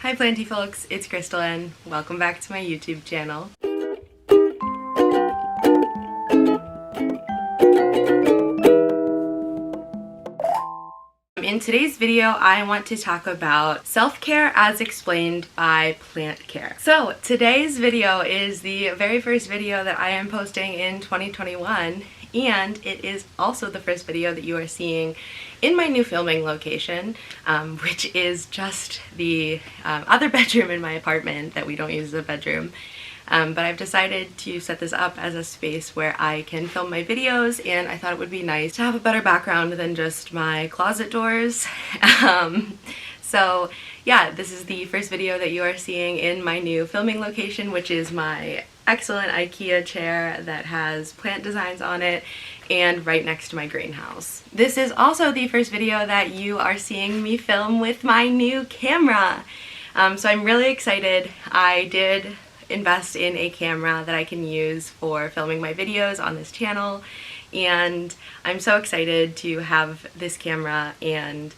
Hi Planty folks, it's Crystal welcome back to my YouTube channel. In today's video, I want to talk about self-care as explained by plant care. So today's video is the very first video that I am posting in 2021, and it is also the first video that you are seeing in my new filming location, which is just the other bedroom in my apartment that we don't use as a bedroom. But I've decided to set this up as a space where I can film my videos, and I thought it would be nice to have a better background than just my closet doors. So yeah, this is the first video that you are seeing in my new filming location, which is my excellent IKEA chair that has plant designs on it and right next to my greenhouse. This is also the first video that you are seeing me film with my new camera. So I'm really excited. I did invest in a camera that I can use for filming my videos on this channel, and I'm so excited to have this camera, and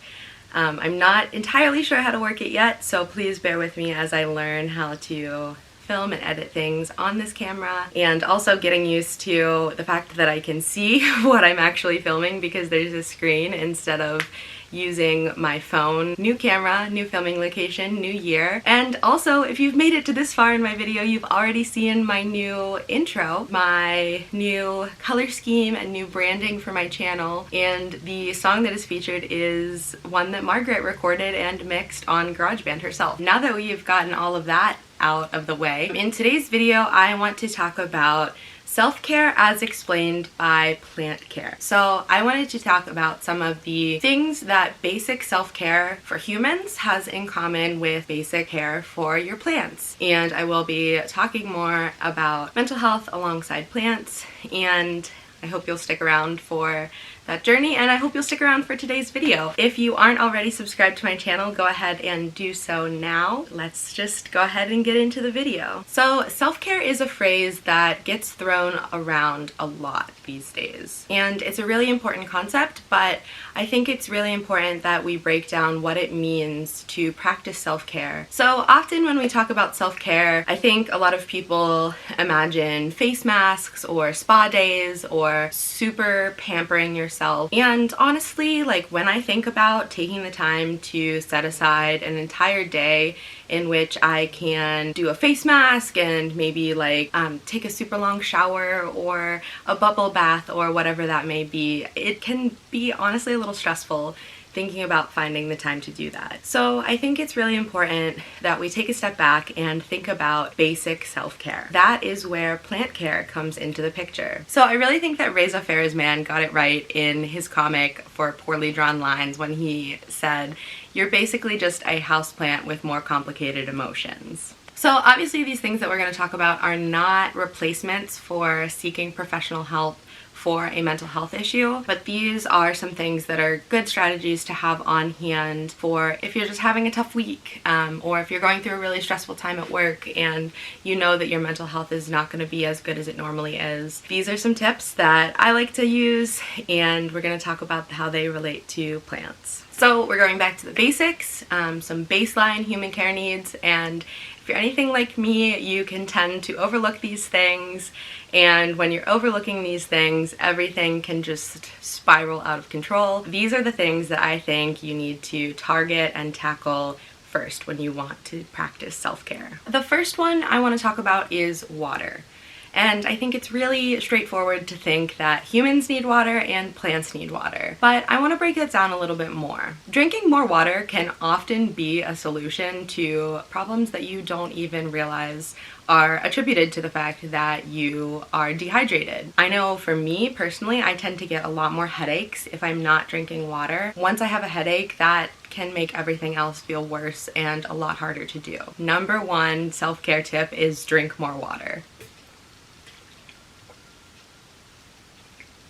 I'm not entirely sure how to work it yet, so please bear with me as I learn how to film and edit things on this camera, and also getting used to the fact that I can see what I'm actually filming because there's a screen instead of using my phone. New camera, new filming location, new year. And also, if you've made it to this far in my video, you've already seen my new intro, my new color scheme and new branding for my channel, and the song that is featured is one that Margaret recorded and mixed on GarageBand herself. Now that we've gotten all of that out of the way, in today's video I want to talk about self-care as explained by plant care. So I wanted to talk about some of the things that basic self-care for humans has in common with basic care for your plants. And I will be talking more about mental health alongside plants, and I hope you'll stick around for that journey, and I hope you'll stick around for today's video. If you aren't already subscribed to my channel, go ahead and do so now. Let's just go ahead and get into the video. So self-care is a phrase that gets thrown around a lot these days, and it's a really important concept, but I think it's really important that we break down what it means to practice self-care. So often when we talk about self-care, I think a lot of people imagine face masks or spa days or super pampering yourself. And honestly, like, when I think about taking the time to set aside an entire day in which I can do a face mask and maybe like take a super long shower or a bubble bath or whatever that may be, it can be honestly a little stressful thinking about finding the time to do that. So I think it's really important that we take a step back and think about basic self-care. That is where plant care comes into the picture. So I really think that Reza Farazman got it right in his comic for Poorly Drawn Lines when he said, "You're basically just a houseplant with more complicated emotions." So obviously these things that we're going to talk about are not replacements for seeking professional help for a mental health issue, but these are some things that are good strategies to have on hand for if you're just having a tough week, or if you're going through a really stressful time at work and you know that your mental health is not going to be as good as it normally is. These are some tips that I like to use, and we're going to talk about how they relate to plants. So we're going back to the basics, some baseline human care needs, and if you're anything like me, you can tend to overlook these things, and when you're overlooking these things, everything can just spiral out of control. These are the things that I think you need to target and tackle first when you want to practice self-care. The first one I want to talk about is water. And I think it's really straightforward to think that humans need water and plants need water. But I want to break that down a little bit more. Drinking more water can often be a solution to problems that you don't even realize are attributed to the fact that you are dehydrated. I know for me personally, I tend to get a lot more headaches if I'm not drinking water. Once I have a headache, that can make everything else feel worse and a lot harder to do. Number one self-care tip is drink more water.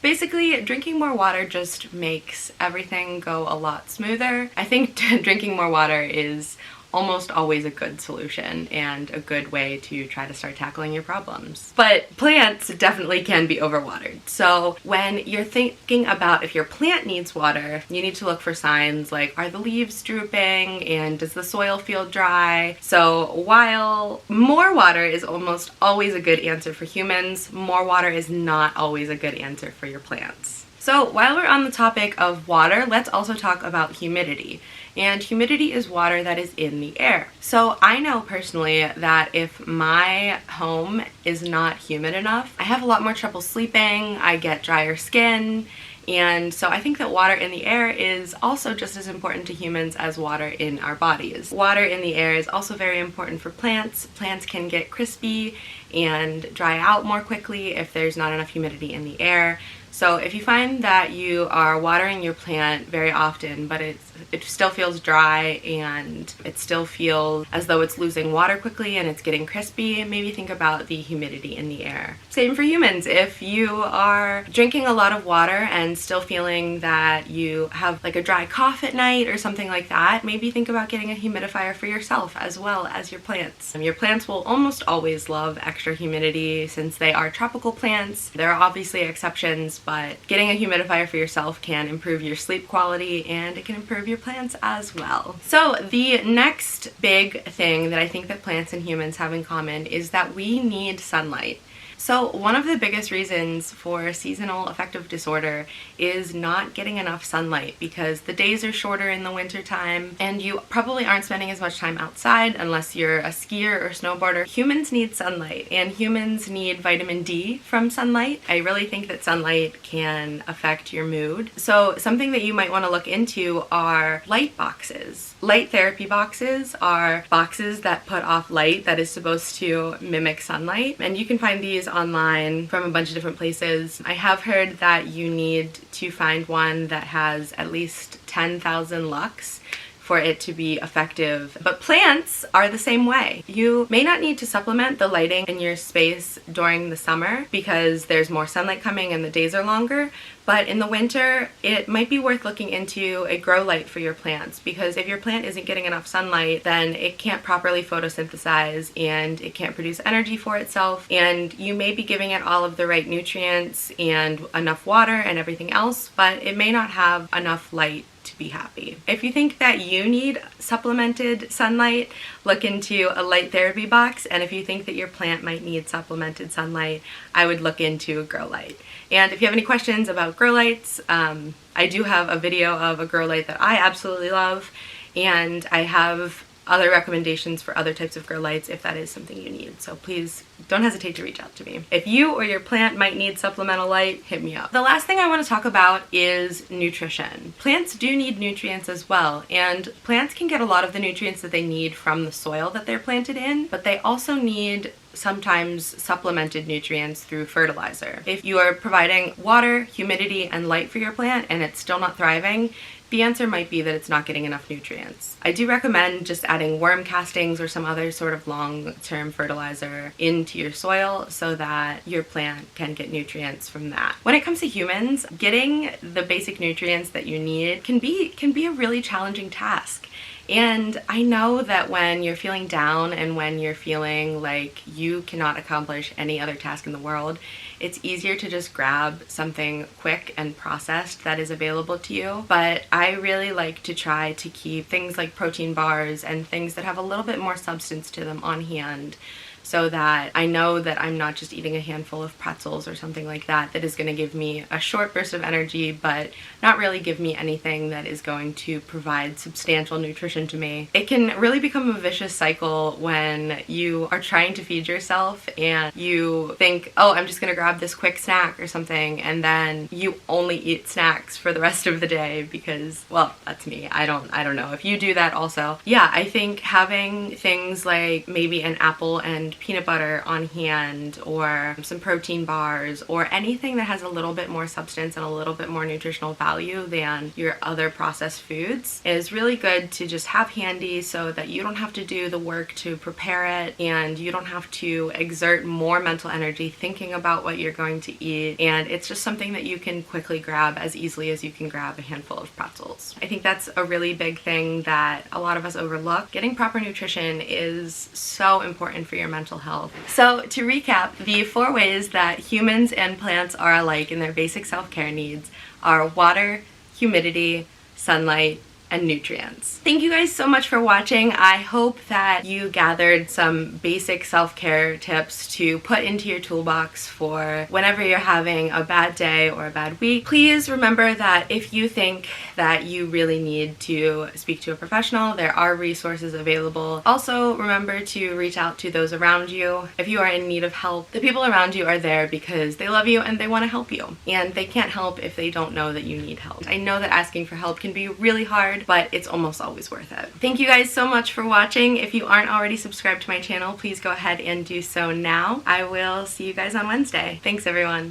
Basically, drinking more water just makes everything go a lot smoother. I think drinking more water is almost always a good solution and a good way to try to start tackling your problems. But plants definitely can be overwatered. So when you're thinking about if your plant needs water, you need to look for signs like, are the leaves drooping and does the soil feel dry? So while more water is almost always a good answer for humans, more water is not always a good answer for your plants. So while we're on the topic of water, let's also talk about humidity. And humidity is water that is in the air. So I know personally that if my home is not humid enough, I have a lot more trouble sleeping, I get drier skin, and so I think that water in the air is also just as important to humans as water in our bodies. Water in the air is also very important for plants. Plants can get crispy and dry out more quickly if there's not enough humidity in the air. So if you find that you are watering your plant very often, but it still feels dry and it still feels as though it's losing water quickly and it's getting crispy, maybe think about the humidity in the air. Same for humans. If you are drinking a lot of water and still feeling that you have like a dry cough at night or something like that, maybe think about getting a humidifier for yourself as well as your plants. Your plants will almost always love extra humidity since they are tropical plants. There are obviously exceptions, but getting a humidifier for yourself can improve your sleep quality and it can improve your plants as well. So the next big thing that I think that plants and humans have in common is that we need sunlight. So one of the biggest reasons for seasonal affective disorder is not getting enough sunlight because the days are shorter in the winter time and you probably aren't spending as much time outside unless you're a skier or snowboarder. Humans need sunlight and humans need vitamin D from sunlight. I really think that sunlight can affect your mood. So something that you might want to look into are light boxes. Light therapy boxes are boxes that put off light that is supposed to mimic sunlight, and you can find these online from a bunch of different places. I have heard that you need to find one that has at least 10,000 lux for it to be effective. But plants are the same way. You may not need to supplement the lighting in your space during the summer because there's more sunlight coming and the days are longer, but in the winter it might be worth looking into a grow light for your plants because if your plant isn't getting enough sunlight, then it can't properly photosynthesize and it can't produce energy for itself, and you may be giving it all of the right nutrients and enough water and everything else, but it may not have enough light to be happy. If you think that you need supplemented sunlight, look into a light therapy box, and if you think that your plant might need supplemented sunlight, I would look into a grow light. And if you have any questions about grow lights, I do have a video of a grow light that I absolutely love, and I have other recommendations for other types of grow lights if that is something you need. So please don't hesitate to reach out to me. If you or your plant might need supplemental light, hit me up. The last thing I want to talk about is nutrition. Plants do need nutrients as well, and plants can get a lot of the nutrients that they need from the soil that they're planted in, but they also need sometimes supplemented nutrients through fertilizer. If you are providing water, humidity, and light for your plant and it's still not thriving, the answer might be that it's not getting enough nutrients. I do recommend just adding worm castings or some other sort of long-term fertilizer into your soil so that your plant can get nutrients from that. When it comes to humans, getting the basic nutrients that you need can be a really challenging task. And I know that when you're feeling down and when you're feeling like you cannot accomplish any other task in the world, it's easier to just grab something quick and processed that is available to you. But I really like to try to keep things like protein bars and things that have a little bit more substance to them on hand, so that I know that I'm not just eating a handful of pretzels or something like that that is going to give me a short burst of energy but not really give me anything that is going to provide substantial nutrition to me. It can really become a vicious cycle when you are trying to feed yourself and you think, oh, I'm just going to grab this quick snack or something, and then you only eat snacks for the rest of the day because, well, that's me. I don't know if you do that also. Yeah, I think having things like maybe an apple and and peanut butter on hand, or some protein bars, or anything that has a little bit more substance and a little bit more nutritional value than your other processed foods is really good to just have handy so that you don't have to do the work to prepare it and you don't have to exert more mental energy thinking about what you're going to eat, and it's just something that you can quickly grab as easily as you can grab a handful of pretzels. I think that's a really big thing that a lot of us overlook. Getting proper nutrition is so important for your mental health. So to recap, the 4 ways that humans and plants are alike in their basic self-care needs are water, humidity, sunlight, and nutrients. Thank you guys so much for watching. I hope that you gathered some basic self-care tips to put into your toolbox for whenever you're having a bad day or a bad week. Please remember that if you think that you really need to speak to a professional, there are resources available. Also, remember to reach out to those around you. If you are in need of help, the people around you are there because they love you and they want to help you. And they can't help if they don't know that you need help. I know that asking for help can be really hard, but it's almost always worth it. Thank you guys so much for watching. If you aren't already subscribed to my channel, please go ahead and do so now. I will see you guys on Wednesday. Thanks everyone.